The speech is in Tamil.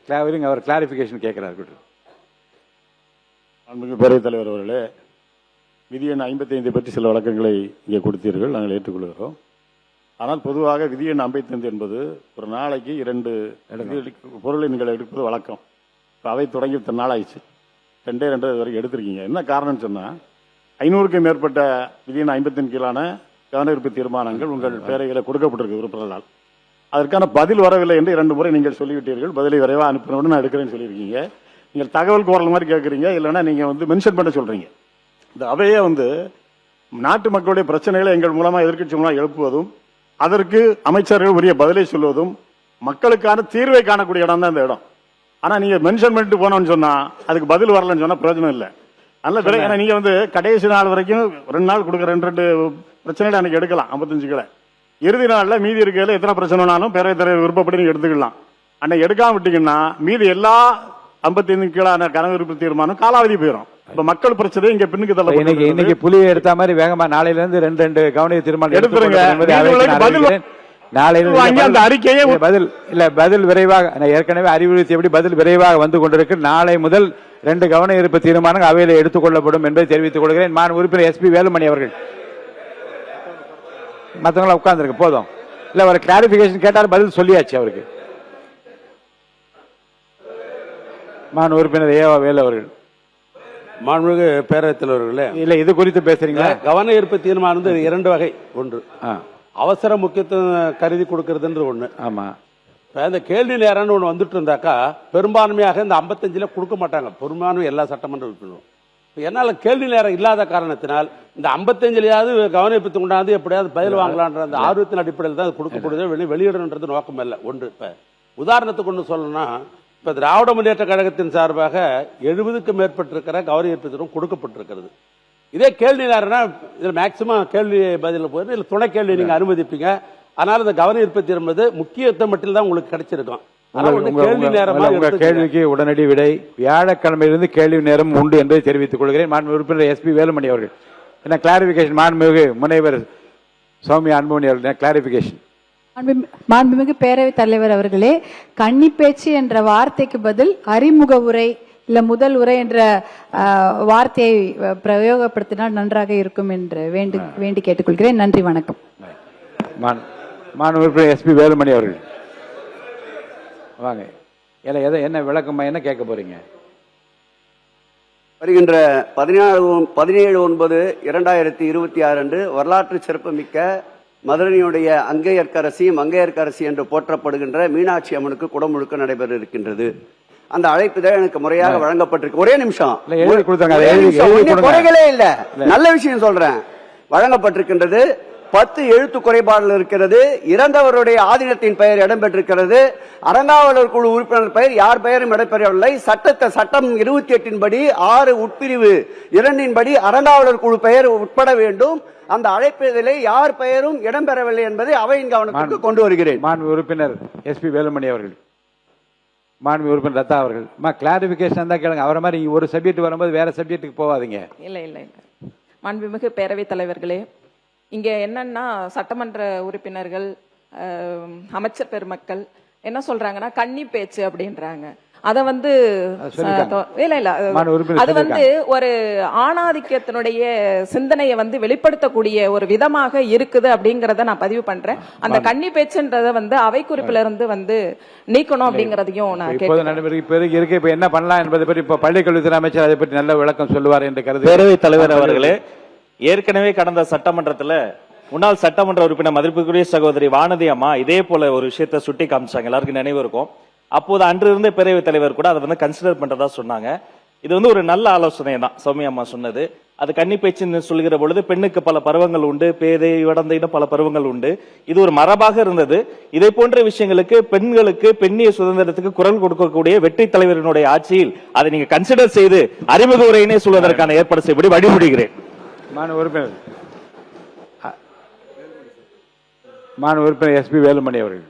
அவர் கிளாரிஃபிகேஷன் கேட்கிறார். பேரவைத் தலைவர் அவர்களே, விதி எண் 55 பற்றி சில வழக்கங்களை இங்கே கொடுத்தீர்கள், நாங்கள் ஏற்றுக்கொள்கிறோம். ஆனால் பொதுவாக விதி எண் 55 என்பது ஒரு நாளைக்கு 2 பொருளை நீங்கள் எடுப்பது வழக்கம். இப்போ அவை தொடங்கி இத்தனை நாள் ஆயிடுச்சு, 2 வரைக்கும் எடுத்திருக்கீங்க. என்ன காரணம்னு சொன்னால் 500க்கும் மேற்பட்ட விதி எண் 55 கீழான கவனஈர்ப்பு தீர்மானங்கள் உங்கள் பேரைகளை கொடுக்கப்பட்டிருக்கு உறுப்பினர்களால். அதற்கான பதில் வரவில்லை என்று 2 முறை நீங்கள் சொல்லிவிட்டீர்கள். பதிலை விரைவாக அனுப்பினவுடன் நான் எடுக்கிறேன்னு சொல்லியிருக்கீங்க. நீங்கள் தகவல் கோரல் மாதிரி கேட்குறீங்க, இல்லைன்னா நீங்கள் மென்ஷன் பண்ண சொல்கிறீங்க. இந்த அவையே நாட்டு மக்களுடைய பிரச்சனைகளை எங்கள் மூலமாக எதிர்க்கட்சி மூலமாக எழுப்புவதும், அதற்கு அமைச்சர்கள் உரிய பதிலை சொல்வதும், மக்களுக்கான தீர்வை காணக்கூடிய இடம் தான் இந்த இடம். ஆனால் நீங்கள் மென்ஷன் பண்ணிட்டு போனோம்னு சொன்னால் அதுக்கு பதில் வரலன்னு சொன்னால் பிரயோஜனம் இல்லை. அதனால ஏன்னா நீங்கள் கடைசி நாள் வரைக்கும் 2 நாள் கொடுக்குற 2 பிரச்சனைகளை அன்னைக்கு எடுக்கலாம் 55 கிலோ. இறுதி நாளில் மீதி இருக்கையில் எத்தனை பிரச்சனைனாலும் பேரவைத் தலைவர் விருப்பப்படி நீங்கள் எடுத்துக்கலாம். அன்னைக்கு எடுக்காம விட்டீங்கன்னா மீதி எல்லா 55 கீழான கனவு தீர்மானம் காலாவதி போயிடும். இப்ப மக்கள் பிரச்சனை இங்க பின்னுக்கு தள்ள. இன்னைக்கு புலியை எடுத்த மாதிரி வேகமா நாளையில இருந்து 2 கவனிய தீர்மானம் எடுத்துருங்க. நாளையில அறிக்கையே பதில் விரைவாக ஏற்கனவே அறிவுறுத்தியபடி பதில் விரைவாக வந்து கொண்டிருக்கு. நாளை முதல் 2 கவன ஈர்ப்பு தீர்மானம் அவையில் எடுத்துக் கொள்ளப்படும் என்பதை தெரிவித்துக் கொள்கிறேன். மாண்பு உறுப்பினர் SP வேலுமணி அவர்கள். மற்றவங்கள உட்கார்ந்துருக்கு போதும். இல்ல ஒரு கிளாரிபிகேஷன் கேட்டால் பதில் சொல்லியாச்சு அவருக்கு. மாண்பு உறுப்பினர் ஏவா வேலு அவர்கள். மாண்புமிகு பேரவைத் தலைவர்களே, இல்ல இது குறித்து பேசுறீங்களா? கவன ஈர்ப்பு தீர்மானம் 2 வகை. ஒன்று அவசர முக்கியத்துவம் கருதி கொடுக்கறதுன்ற ஒண்ணு. ஆமா, இந்த கேள்வி நேரம்னு ஒண்ணு வந்துட்டு இருந்தாக்கா பெரும்பான்மையாக இந்த 55 கொடுக்க மாட்டாங்க, பெரும்பான்மை எல்லா சட்டமன்ற உறுப்பினரும். என்னால கேள்வி நேரம் இல்லாத காரணத்தினால் இந்த 55 கவன ஈர்ப்பு கொண்டாந்து எப்படியாவது பதில் வாங்கலான்ற அந்த ஆர்வத்தின் அடிப்படையில் தான் கொடுக்கப்படுது, வெளியிடணுன்றது நோக்கம் இல்லை. ஒன்று. இப்ப உதாரணத்துக்கு ஒன்று சொல்லணும்னா, இப்ப திராவிட முன்னேற்ற கழகத்தின் சார்பாக 70க்கும் மேற்பட்டிருக்கிற கவன ஈர்ப்பு தீர்மானம் கொடுக்கப்பட்டிருக்கிறது. இதே கேள்வி நேரம்னா இதுல மேக்சிமம் கேள்வி பதில் போயிடும், இல்ல துணை கேள்வி நீங்க அனுமதிப்பீங்க. அதனால இந்த கவன ஈர்ப்பு தீர்மானம் முக்கியத்துவம் மட்டும் தான் உங்களுக்கு கிடைச்சிருக்கும். கேள்வி நேரமா கேள்விக்கு உடனடி விடை வியாழக்கிழமையிலிருந்து கேள்வி நேரம் உண்டு என்பதை தெரிவித்துக் கொள்கிறேன். மாண்பு உறுப்பினர் SP வேலுமணி அவர்கள் என்ன கிளாரிபிகேஷன்? மாண்புமிகு முனைவர் சௌமியா அன்புமணி அவர்கள் கிளாரிபிகேஷன். மாண்புமிகு பேரவைத் தலைவர் அவர்களே, கன்னி பேச்சு என்ற வார்த்தைக்கு பதில் அறிமுக உரை இல்ல முதல் உரை என்ற வார்த்தையை பிரயோகப்படுத்தினால் நன்றாக இருக்கும் என்று வேண்டி கேட்டுக்கொள்கிறேன். நன்றி, வணக்கம். மாண்பு உறுப்பினர் SP வேலுமணி அவர்கள் வாங்க. என்ன விளக்கமா என்ன கேட்க போறீங்க? வருகின்ற 17/9/2026 அன்று வரலாற்று சிறப்புமிக்க மதுரையுடைய அங்கையர்க்கரசி மங்கையர்க்கரசி என்று போற்றப்படுகின்ற மீனாட்சி அம்மனுக்கு குடமுழுக்கு நடைபெற இருக்கின்றது. அந்த அழைப்பு தான் எனக்கு முறையாக வழங்கப்பட்டிருக்கு. ஒரே நிமிஷம், குறைகளே இல்ல, நல்ல விஷயம் சொல்றேன். வழங்கப்பட்டிருக்கின்றது. 10 எழுத்து குறைபாடுகள் இருக்கிறது. இறந்தவருடைய ஆதீனத்தின் பெயர் இடம்பெற்றிருக்கிறது. அறங்காவலர் குழு உறுப்பினர் பெயர் யார் பெயரும் இடம்பெறவில்லை. சட்டம் 28 படி 6 உட்பிரிவு 2 படி அறங்காவலர் குழு பெயர் உட்பட வேண்டும். அந்த அழைப்பதிலே யார் பெயரும் இடம்பெறவில்லை என்பதை அவையின் கவனத்திற்கு கொண்டு வருகிறேன். மாண்பு உறுப்பினர் SP வேலுமணி அவர்கள். மாண்பு உறுப்பினர் லதா அவர்கள். கிளாரிபிகேஷன் தான் கேளுங்க. அவரை மாதிரி ஒரு சப்ஜெக்ட் வரும்போது வேற சப்ஜெக்ட்டுக்கு போகாதீங்க. இல்ல இல்ல இல்ல. மாண்புமிகு பேரவைத் தலைவர்களே, இங்க என்னன்னா சட்டமன்ற உறுப்பினர்கள் அமைச்சர் பெருமக்கள் என்ன சொல்றாங்கன்னா கன்னி பேச்சு அப்படின்றாங்க. அத அது ஒரு ஆணாதிக்கத்தினுடைய சிந்தனையை வெளிப்படுத்தக்கூடிய ஒரு விதமாக இருக்குது அப்படிங்கறத நான் பதிவு பண்றேன். அந்த கன்னி பேச்சுன்றத அவை குறிப்பில இருந்து நீக்கணும் அப்படிங்கறதையும் நான் கேட்கிறேன். என்ன பண்ணலாம் என்பதை பற்றி இப்ப பள்ளிக்கல்வித்துறை அமைச்சர் அதை பற்றி நல்ல விளக்கம் சொல்லுவார் என்று கருது. பேரவைத் தலைவர் அவர்களே, ஏற்கனவே கடந்த சட்டமன்றத்தில் முன்னாள் சட்டமன்ற உறுப்பினர் மதிப்புக்குரிய சகோதரி வானதி அம்மா இதே போல ஒரு விஷயத்தை சுட்டி காமிச்சாங்க, எல்லாருக்கும் நினைவு இருக்கும். அப்போது அன்று இருந்த பேரவைத் தலைவர் கூட அதை கன்சிடர் பண்றதா சொன்னாங்க. இது ஒரு நல்ல ஆலோசனை தான் சௌமியா அம்மா சொன்னது. அது கன்னி பேச்சுன்னு சொல்கிற பொழுது பெண்ணுக்கு பல பருவங்கள் உண்டு, பேதை வடந்தைன்னு பல பருவங்கள் உண்டு. இது ஒரு மரபாக இருந்தது. இதை போன்ற விஷயங்களுக்கு பெண்களுக்கு பெண்ணிய சுதந்திரத்துக்கு குரல் கொடுக்கக்கூடிய வெற்றி தலைவரினுடைய ஆட்சியில் அதை நீங்க கன்சிடர் செய்து அறிமுக உரையினே சொல்வதற்கான ஏற்பாடு செய்யப்படி வழிமுடிகிறேன். மாண்பு உறுப்பினர் SP வேலுமணி அவர்கள்.